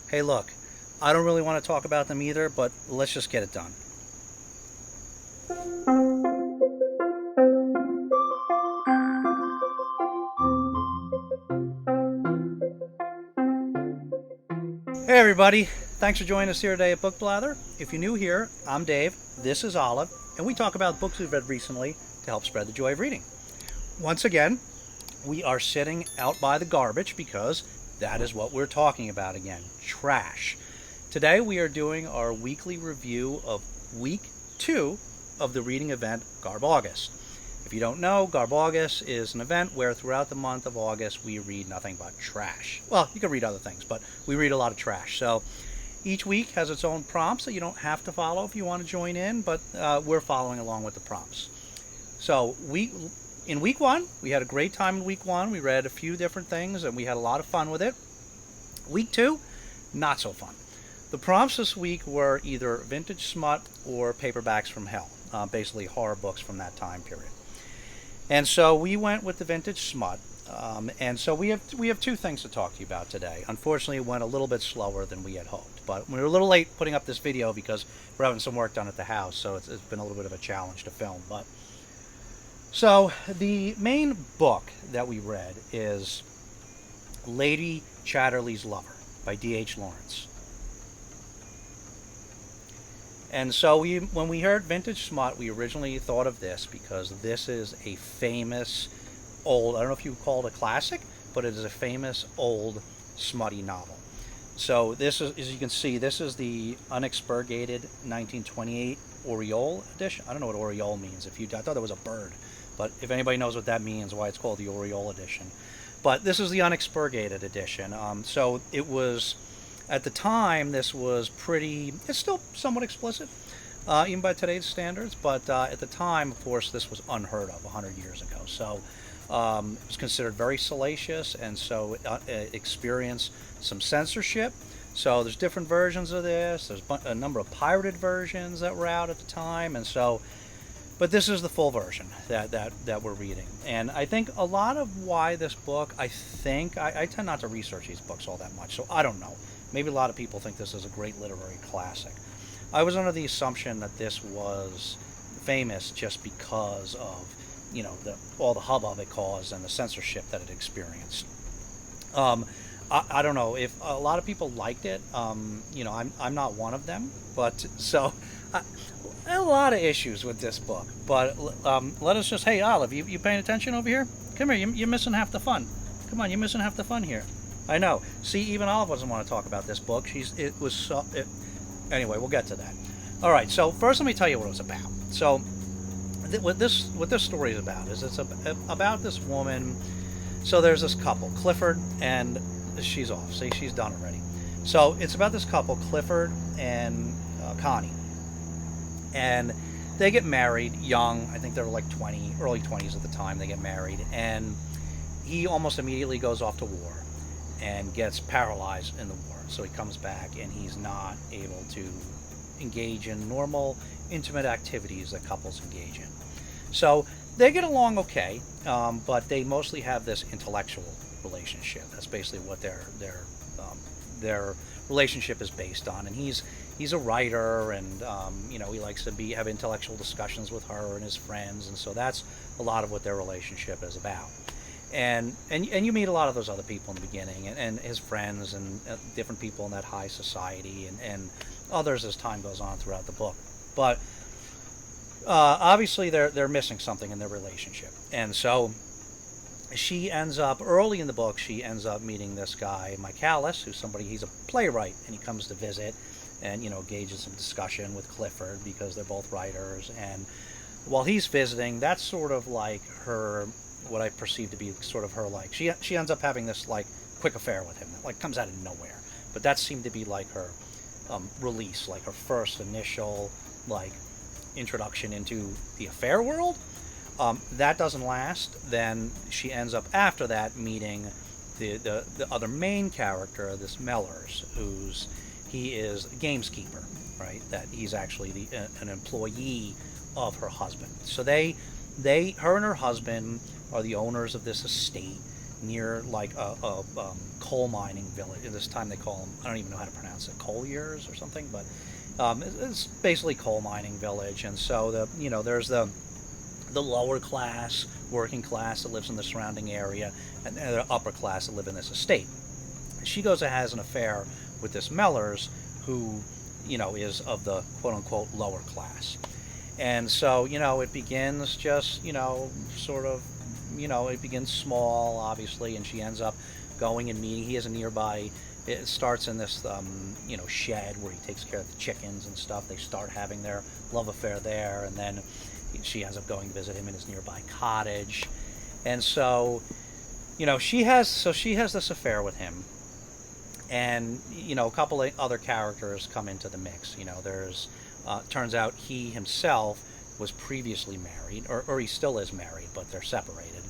Hey, look, I don't really want to talk about them either, but let's just get it done. Hey everybody, thanks for joining us here today at Book Blather. If you're new here, I'm Dave, this is Olive, and we talk about books we've read recently to help spread the joy of reading. Once again, we are sitting out by the garbage because that is what we're talking about again, trash. Today we are doing our weekly review of week 2 of the reading event GarbAugust. If you don't know, GarbAugust is an event where throughout the month of August we read nothing but trash. Well, you can read other things, but we read a lot of trash. So each week has its own prompts that you don't have to follow if you want to join in, but we're following along with the prompts. So in week 1, we had a great time in week 1. We read a few different things and we had a lot of fun with it. Week 2, not so fun. The prompts this week were either vintage smut or paperbacks from hell, basically horror books from that time period. And so we went with the vintage smut, and so we have two things to talk to you about today. Unfortunately, it went a little bit slower than we had hoped, but we were a little late putting up this video because we're having some work done at the house, so it's been a little bit of a challenge to film. But so the main book that we read is Lady Chatterley's Lover by D.H. Lawrence. And so when we heard vintage smut, we originally thought of this because this is a famous old, I don't know if you would call it a classic, but it is a famous old smutty novel. So this is, as you can see, this is the unexpurgated 1928 Oriole edition. I don't know what Oriole means. I thought it was a bird, but if anybody knows what that means, why it's called the Oriole edition. But this is the unexpurgated edition. So it was, at the time, this was pretty, it's still somewhat explicit, even by today's standards, but at the time, of course, this was unheard of 100 years ago. So it was considered very salacious, and so it experienced some censorship. So there's different versions of this. There's a number of pirated versions that were out at the time, and so, but this is the full version that we're reading. And I think a lot of why this book, I tend not to research these books all that much, so I don't know. Maybe a lot of people think this is a great literary classic. I was under the assumption that this was famous just because of, you know, all the hubbub it caused and the censorship that it experienced. I don't know if a lot of people liked it. You know, I'm not one of them, but so a lot of issues with this book. But let us just, hey Olive, you paying attention over here? Come here, you're missing half the fun. Come on, you're missing half the fun here. I know. See, even Olive doesn't want to talk about this book. Anyway, we'll get to that. All right. So first, let me tell you what it was about. So, what this story is about is it's about this woman. So there's this couple, Clifford, and she's off. See, she's done already. So it's about this couple, Clifford and Connie, and they get married young. I think they're like early 20s at the time. They get married, and he almost immediately goes off to war and gets paralyzed in the war. So he comes back and he's not able to engage in normal intimate activities that couples engage in. So they get along okay, but they mostly have this intellectual relationship. That's basically what their relationship is based on. And he's a writer, and you know, he likes to have intellectual discussions with her and his friends, and so that's a lot of what their relationship is about. And you meet a lot of those other people in the beginning, and his friends, and different people in that high society, and others as time goes on throughout the book. But obviously they're missing something in their relationship, and so she ends up, early in the book, she ends up meeting this guy Michaelis, he's a playwright, and he comes to visit, and you know, engages some discussion with Clifford because they're both writers. And while he's visiting, that's sort of like her, what I perceive to be sort of her, like, she ends up having this like quick affair with him that like comes out of nowhere, but that seemed to be like her release, like her first initial like introduction into the affair world. That doesn't last. Then she ends up after that meeting the other main character, this Mellors, he is a gameskeeper, right? That he's actually an employee of her husband. So her and her husband are the owners of this estate, near like a coal mining village. At this time they call them, I don't even know how to pronounce it, colliers or something, but it's basically coal mining village. And so there's the lower class, working class that lives in the surrounding area, and the upper class that live in this estate. She goes and has an affair with this Mellors, who is of the quote-unquote lower class. And so it begins just sort of it begins small, obviously, and she ends up going and meeting. He has a nearby. It starts in this shed where he takes care of the chickens and stuff. They start having their love affair there, and then she ends up going to visit him in his nearby cottage. And so she has this affair with him. And a couple of other characters come into the mix. There's turns out he himself was previously married, or he still is married, but they're separated,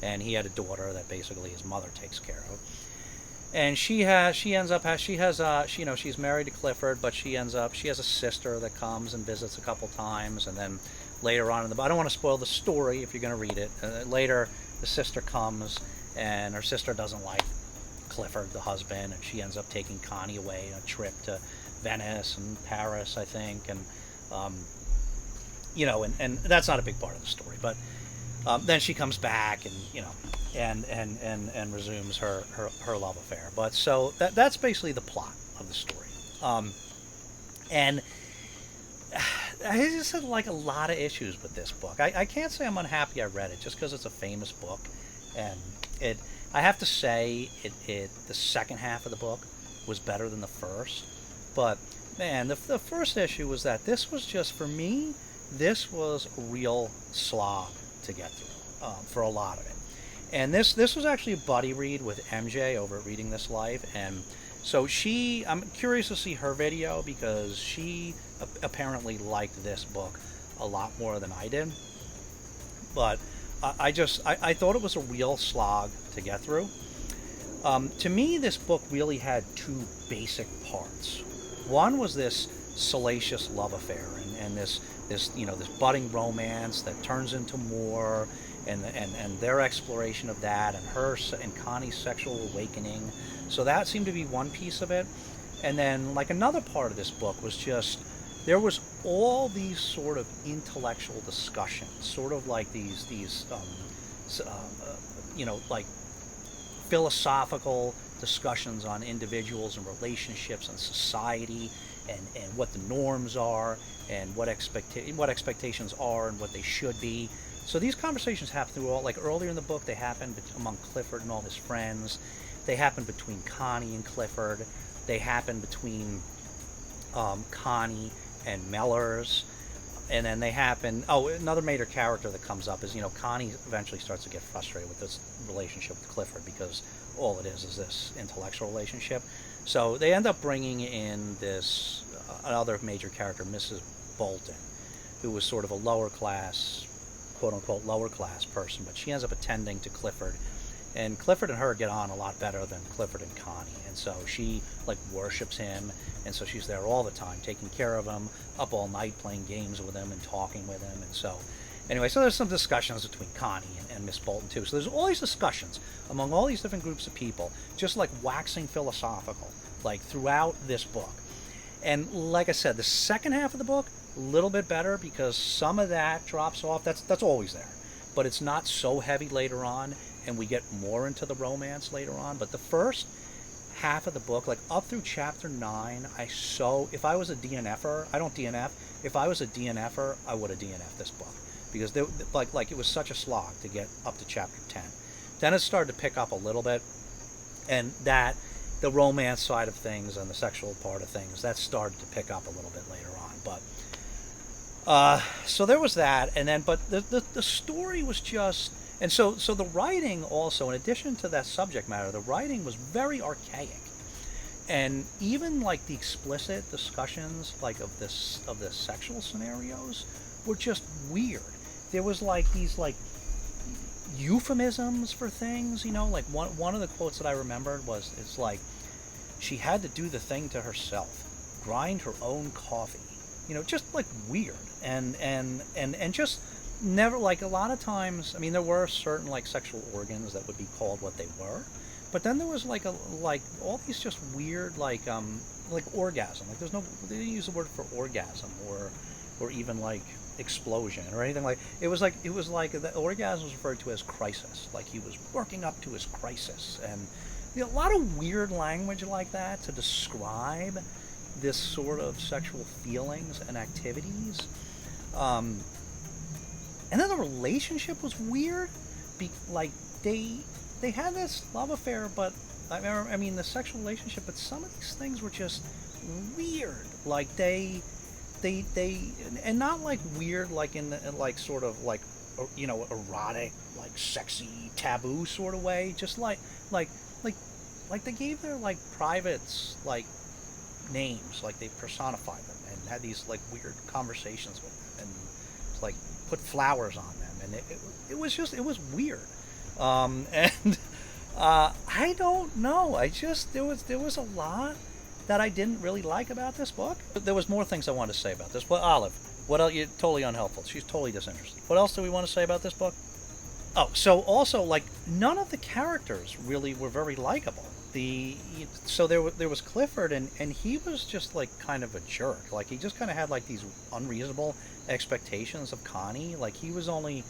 and he had a daughter that basically his mother takes care of. And she's married to Clifford, but she has a sister that comes and visits a couple times, and then later on in the, I don't want to spoil the story if you're going to read it. Later, the sister comes, and her sister doesn't like Clifford, the husband, and she ends up taking Connie away on a trip to Venice and Paris, I think, and and that's not a big part of the story. But then she comes back, and resumes her love affair. But so that's basically the plot of the story. And I just had like a lot of issues with this book. I can't say I'm unhappy I read it just because it's a famous book, and I have to say the second half of the book was better than the first. But man, the first issue was that this was just, for me, this was a real slog to get through for a lot of it. And this was actually a buddy read with MJ over at Reading This Life, and so I'm curious to see her video because she apparently liked this book a lot more than I did. But I thought it was a real slog to get through. To me, this book really had two basic parts. One was this salacious love affair, and this budding romance that turns into more, and their exploration of that, and her and Connie's sexual awakening. So that seemed to be one piece of it. And then like another part of this book was just, there was all these sort of intellectual discussions, sort of like these like philosophical discussions on individuals and relationships and society, and what the norms are, and what expectations are and what they should be. So these conversations happen through all, like earlier in the book, they happened among Clifford and all his friends. They happened between Connie and Clifford. They happened between Connie and Mellors. And then they happen, another major character that comes up is, Connie eventually starts to get frustrated with this relationship with Clifford because all it is this intellectual relationship. So they end up bringing in this another major character, Mrs. Bolton, who was sort of a lower class, quote-unquote lower class person, but she ends up attending to Clifford. And Clifford and her get on a lot better than Clifford and Connie. And so she, like, worships him. And so she's there all the time, taking care of him, up all night playing games with him and talking with him. And so, anyway, so there's some discussions between Connie and Miss Bolton, too. So there's all these discussions among all these different groups of people, just, like, waxing philosophical, like, throughout this book. And like I said, the second half of the book, a little bit better because some of that drops off. That's always there. But it's not so heavy later on, and we get more into the romance later on. But the first half of the book, like up through chapter 9, if I was a DNFer, I don't DNF, if I was a DNFer, I would have DNF'd this book. Because like it was such a slog to get up to chapter 10. Then it started to pick up a little bit, and that, the romance side of things and the sexual part of things, that started to pick up a little bit later on. But so there was that, and then, but the story was just, and so the writing also, in addition to that subject matter, the writing was very archaic, and even like the explicit discussions, like of the sexual scenarios, were just weird. There was like these like euphemisms for things, like one of the quotes that I remembered was, it's like, she had to do the thing to herself, grind her own coffee, just like weird, and just never, like, a lot of times, I mean, there were certain, like, sexual organs that would be called what they were, but then there was, like, all these just weird, like orgasm. Like, they didn't use the word for orgasm, or even, like, explosion, or anything like, it was like, the orgasm was referred to as crisis, like he was working up to his crisis, and, you know, a lot of weird language like that to describe this sort of sexual feelings and activities. And then the relationship was weird. Like, they had this love affair, but I mean the sexual relationship. But some of these things were just weird. Like they and not like weird, like in like sort of like, you know, erotic, like sexy, taboo sort of way. Just like they gave their like privates like names, like they personified them and had these like weird conversations with them, and like put flowers on them, and it was weird. And I don't know. There was a lot that I didn't really like about this book. There was more things I wanted to say about this. Well, Olive, what else? You're totally unhelpful. She's totally disinterested. What else do we want to say about this book? Oh, so also, like, none of the characters really were very likable. So there was Clifford, and he was just like kind of a jerk. Like, he just kind of had like these unreasonable expectations of Connie. Like, he was only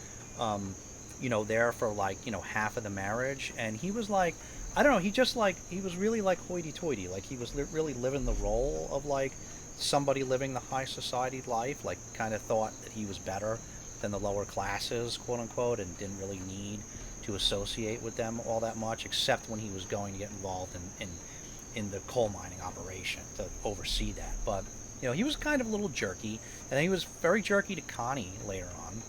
you know, there for like, you know, half of the marriage, and he was like, I don't know, he was really like hoity-toity. Like, he was really living the role of like somebody living the high society life, like kind of thought that he was better than the lower classes, quote unquote, and didn't really need to associate with them all that much, except when he was going to get involved in the coal mining operation to oversee that. But, you know, he was kind of a little jerky, and he was very jerky to Connie later on.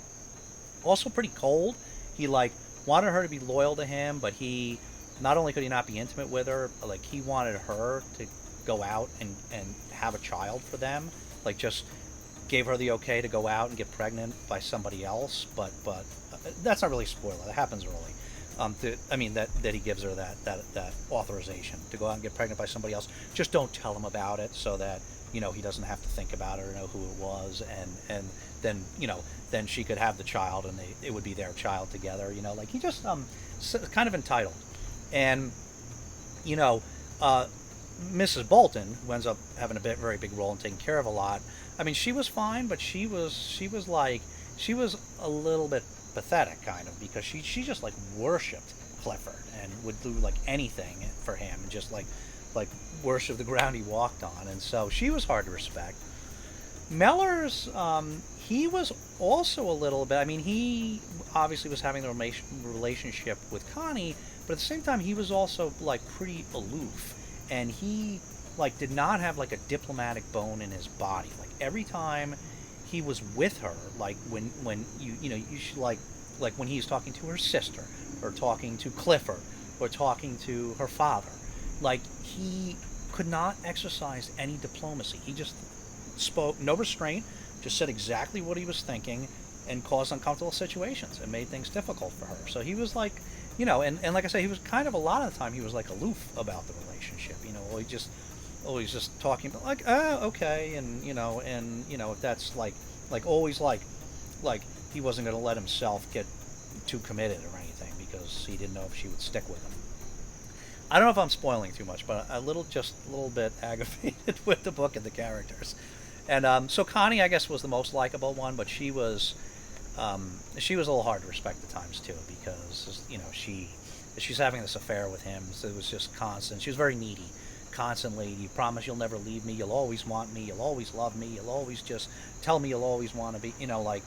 Also pretty cold. He like wanted her to be loyal to him, but he not only could he not be intimate with her, like he wanted her to go out and have a child for them. Like, just gave her the okay to go out and get pregnant by somebody else, but that's not really a spoiler. That happens early. I mean that he gives her that authorization to go out and get pregnant by somebody else. Just don't tell him about it, so that, you know, he doesn't have to think about it or know who it was, and then, you know, then she could have the child, and it would be their child together. You know, like, he just kind of entitled. And, you know, Mrs. Bolton, who ends up having a very big role and taking care of a lot, I mean, she was fine, but she was a little bit pathetic, kind of, because she just like worshipped Clifford and would do like anything for him, and just like worship the ground he walked on, and so she was hard to respect. Mellors, he was also a little bit, I mean, he obviously was having the relationship with Connie, but at the same time he was also like pretty aloof, and he like did not have like a diplomatic bone in his body. Like, every time he was with her, like when you know, you should like when he was talking to her sister, or talking to Clifford, or talking to her father, like, he could not exercise any diplomacy. He just spoke, no restraint, just said exactly what he was thinking, and caused uncomfortable situations and made things difficult for her. So he was like, you know, and like I say, he was kind of, a lot of the time he was like aloof about the relationship, you know, always just talking about like, okay, and you know, if that's like always like he wasn't going to let himself get too committed or anything, because he didn't know if she would stick with him. I don't know if I'm spoiling too much, but a little bit aggravated with the book and the characters. And so Connie, I guess, was the most likable one, but she was a little hard to respect at times too, because, you know, she's having this affair with him, so it was just constant. She was very needy, constantly. You promise you'll never leave me, you'll always want me, you'll always love me, you'll always just tell me you'll always want to be, you know, like.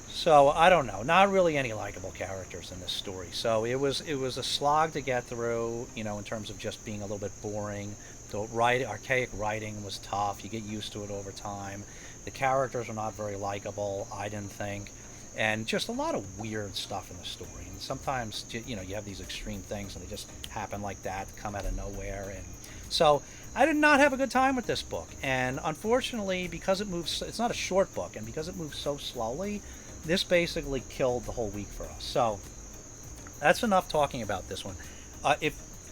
So I don't know, not really any likable characters in this story. So it was a slog to get through, you know, in terms of just being a little bit boring. The archaic writing was tough. You get used to it over time. The characters were not very likable, I didn't think, and just a lot of weird stuff in the story. And sometimes, you know, you have these extreme things and they just happen like that, come out of nowhere. And so I did not have a good time with this book. And unfortunately, because it's not a short book, and because it moves so slowly, this basically killed the whole week for us. So that's enough talking about this one.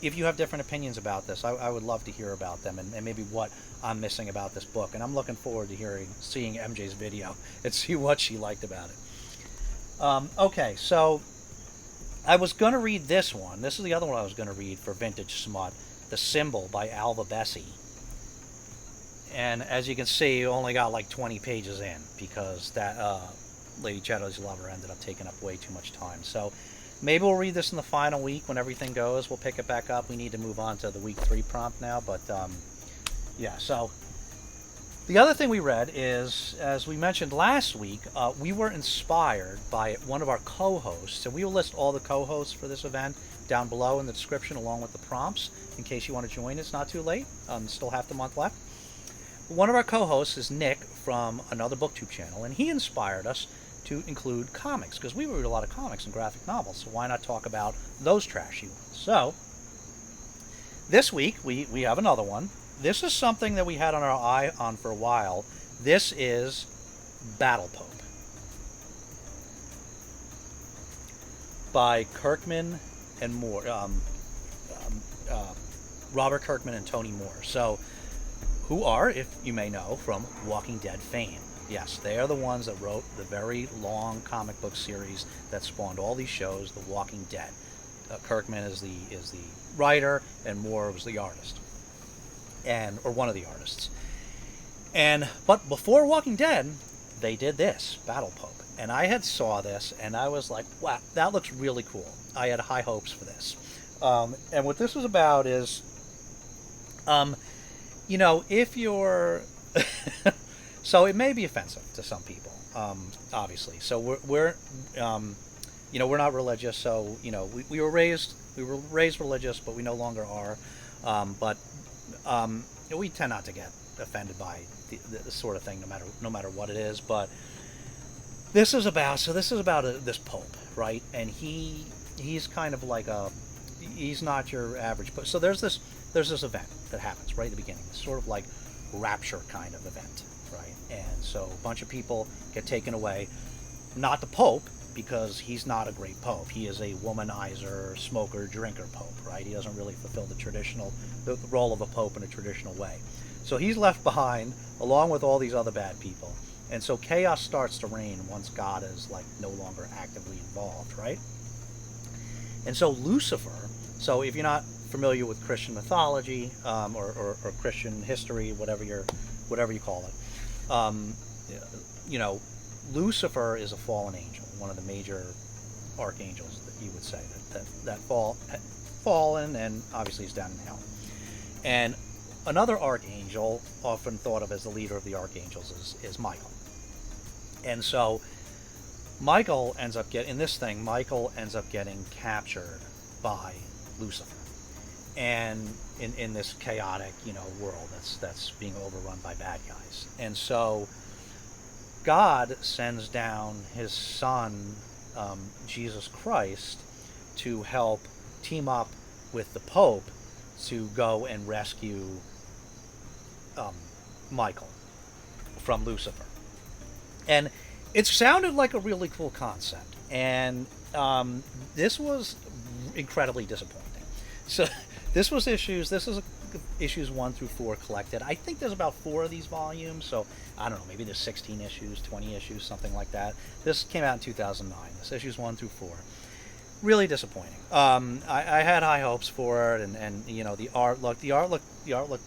If you have different opinions about this, I would love to hear about them, and maybe what I'm missing about this book. And I'm looking forward to seeing MJ's video and see what she liked about it. Okay, so I was going to read this one. This is the other one I was going to read for Vintage Smut, The Symbol by Alvah Bessie. And as you can see, you only got like 20 pages in because that Lady Shadow's Lover ended up taking up way too much time. So maybe we'll read this in the final week when everything goes. We'll pick it back up. We need to move on to the week 3 prompt now. But yeah, so the other thing we read is, as we mentioned last week, we were inspired by one of our co-hosts. And we will list all the co-hosts for this event down below in the description along with the prompts in case you want to join. It's not too late. Still half the month left. One of our co-hosts is Nick from another BookTube channel, and he inspired us to include comics, because we read a lot of comics and graphic novels, so why not talk about those trashy ones? So, this week, we have another one. This is something that we had on our eye on for a while. This is Battle Pope by Kirkman and Moore, Robert Kirkman and Tony Moore. So, who are, if you may know, from Walking Dead fame. Yes, they are the ones that wrote the very long comic book series that spawned all these shows, The Walking Dead. Kirkman is the writer, and Moore was the artist, or one of the artists. But before Walking Dead, they did this, Battle Pope, and I had saw this, and I was like, wow, that looks really cool. I had high hopes for this, and what this was about is, you know, if you're so it may be offensive to some people, obviously. So we're you know, we're not religious, so you know, we were raised religious, but we no longer are. But we tend not to get offended by the sort of thing, no matter what it is. But this is about this pope, right? And he's kind of like he's not your average. But so there's this event that happens right at the beginning. It's sort of like rapture kind of event, right? And so a bunch of people get taken away. Not the Pope, because he's not a great Pope. He is a womanizer, smoker, drinker Pope, right? He doesn't really fulfill the role of a Pope in a traditional way. So he's left behind along with all these other bad people. And so chaos starts to reign once God is like no longer actively involved, right? And so Lucifer, so if you're not familiar with Christian mythology, or Christian history, whatever you call it, you know, Lucifer is a fallen angel, one of the major archangels that you would say that fallen, and obviously is down in hell. And another archangel, often thought of as the leader of the archangels, is Michael. And so Michael ends up getting captured by Lucifer, and in this chaotic, you know, world that's being overrun by bad guys. And so God sends down his son, Jesus Christ, to help team up with the Pope to go and rescue Michael from Lucifer. And it sounded like a really cool concept, and this was incredibly disappointing. So this is issues 1 through 4 collected. I think there's about 4 of these volumes, so I don't know, maybe there's 16 issues, 20 issues, something like that. This came out in 2009. This issues 1 through 4. Really disappointing. I had high hopes for it, and you know, the art looked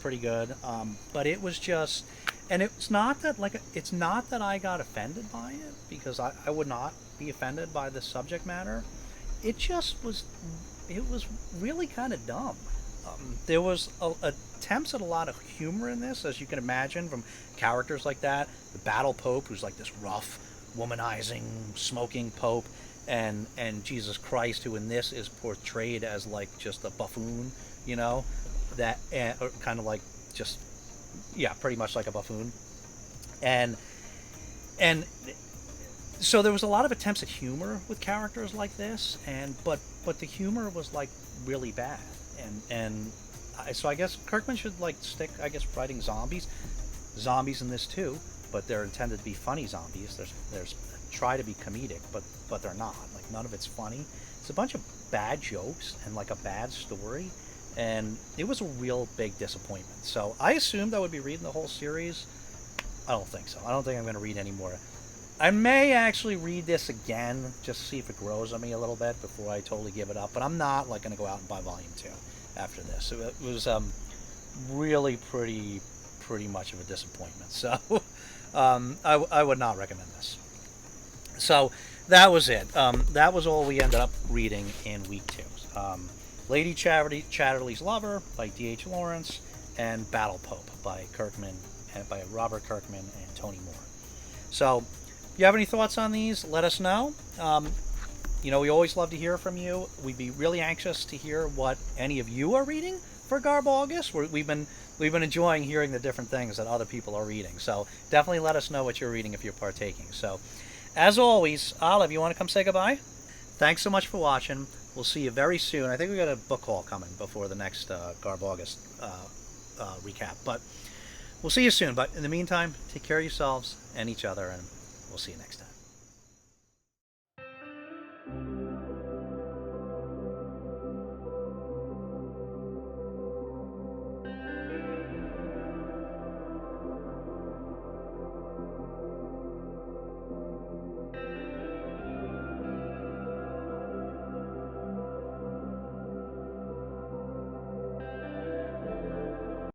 pretty good, but it was just, and it's not that I got offended by it, because I would not be offended by the subject matter. It was really kind of dumb. There was attempts at a lot of humor in this, as you can imagine, from characters like that. The Battle Pope, who's like this rough, womanizing, smoking Pope, and Jesus Christ, who in this is portrayed as like just a buffoon, you know, that kind of like just, yeah, pretty much like a buffoon, and so there was a lot of attempts at humor with characters like this, but the humor was like really bad, so I guess Kirkman should like stick, I guess, writing zombies in this too, but they're intended to be funny zombies. There's try to be comedic, but they're not. Like, none of it's funny. It's a bunch of bad jokes and like a bad story, and it was a real big disappointment. So I assumed I would be reading the whole series. I don't think so. I don't think I'm going to read any more I may actually read this again just to see if it grows on me a little bit before I totally give it up. But I'm not like going to go out and buy volume 2 after this. It was really pretty much of a disappointment. So I would not recommend this. So that was it. That was all we ended up reading in week 2. Lady Chatterley's Lover by D.H. Lawrence and Battle Pope by Kirkman and by Robert Kirkman and Tony Moore. So if you have any thoughts on these, let us know. You know, we always love to hear from you. We'd be really anxious to hear what any of you are reading for GarbAugust. We've been enjoying hearing the different things that other people are reading. So definitely let us know what you're reading if you're partaking. So as always, Olive, you want to come say goodbye? Thanks so much for watching. We'll see you very soon. I think we got a book haul coming before the next GarbAugust recap. But we'll see you soon. But in the meantime, take care of yourselves and each other, and we'll see you next time.